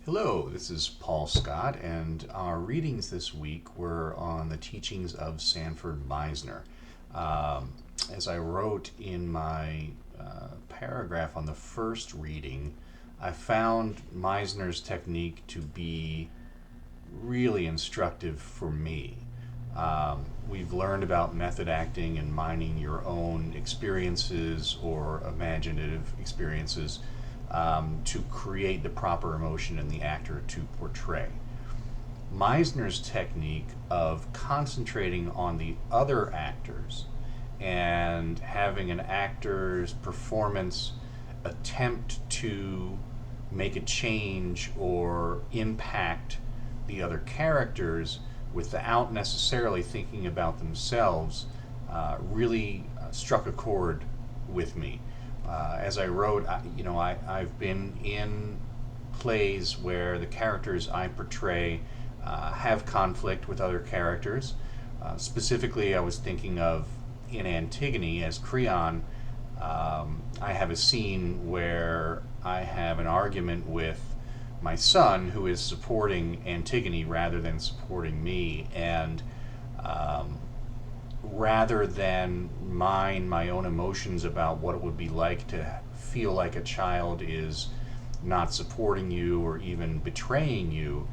Hello, this is Paul Scott, and our readings this week were on the teachings of Sanford Meisner. As I wrote in my paragraph on the first reading, I found Meisner's technique to be really instructive for me. We've learned about method acting and mining your own experiences or imaginative experiences to create the proper emotion in the actor to portray. Meisner's technique of concentrating on the other actors and having an actor's performance attempt to make a change or impact the other characters without necessarily thinking about themselves really struck a chord with me. As I wrote, I've been in plays where the characters I portray have conflict with other characters. Specifically, I was thinking of in Antigone as Creon. I have a scene where I have an argument with my son who is supporting Antigone rather than supporting me, and rather than mind my own emotions about what it would be like to feel like a child is not supporting you or even betraying you,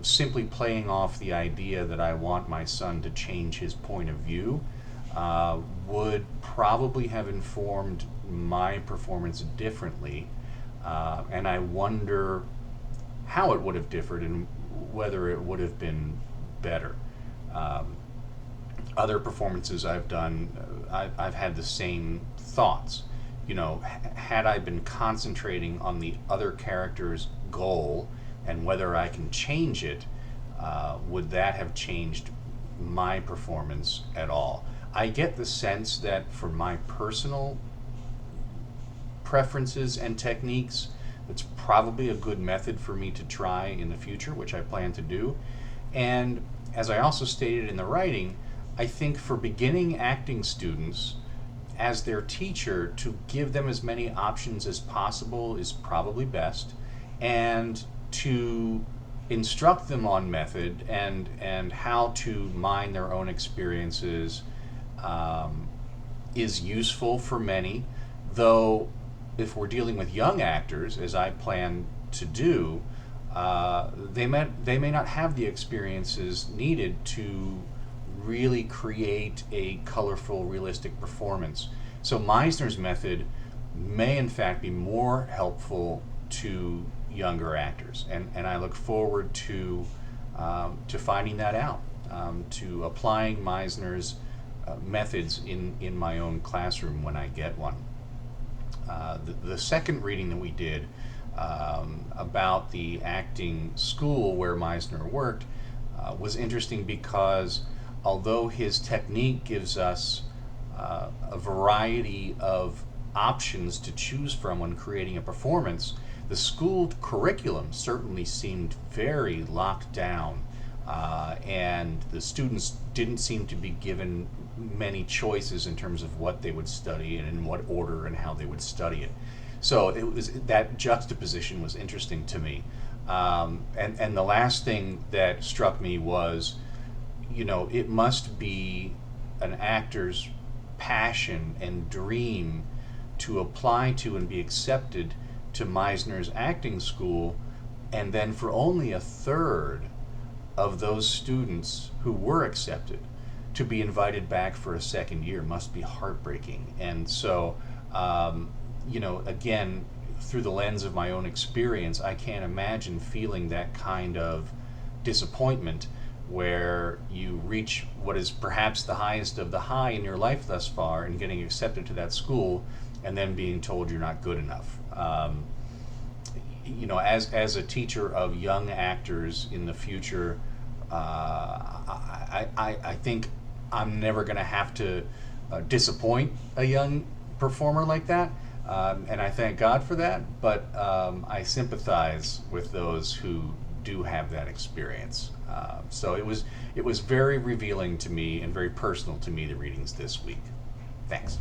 simply playing off the idea that I want my son to change his point of view would probably have informed my performance differently. And I wonder how it would have differed and whether it would have been better. Other performances I've done, I've had the same thoughts. Had I been concentrating on the other character's goal and whether I can change it, would that have changed my performance at all? I get the sense that for my personal preferences and techniques, it's probably a good method for me to try in the future, which I plan to do. And as I also stated in the writing, I think for beginning acting students, as their teacher, to give them as many options as possible is probably best, and to instruct them on method and how to mine their own experiences is useful for many, though if we're dealing with young actors, as I plan to do, they may not have the experiences needed to really create a colorful, realistic performance. So Meisner's method may in fact be more helpful to younger actors, and I look forward to finding that out, to applying Meisner's methods in my own classroom when I get one. The second reading that we did about the acting school where Meisner worked was interesting because although his technique gives us a variety of options to choose from when creating a performance, the school curriculum certainly seemed very locked down, and the students didn't seem to be given many choices in terms of what they would study and in what order and how they would study it. So that juxtaposition was interesting to me. And the last thing that struck me was, it must be an actor's passion and dream to apply to and be accepted to Meisner's acting school, and then for only a third of those students who were accepted to be invited back for a second year must be heartbreaking. And so, again, through the lens of my own experience, I can't imagine feeling that kind of disappointment where you reach what is perhaps the highest of the high in your life thus far and getting accepted to that school and then being told you're not good enough. As a teacher of young actors in the future, I think I'm never going to have to disappoint a young performer like that, and I thank God for that. But I sympathize with those who do have that experience. So it was very revealing to me and very personal to me, the readings this week. Thanks.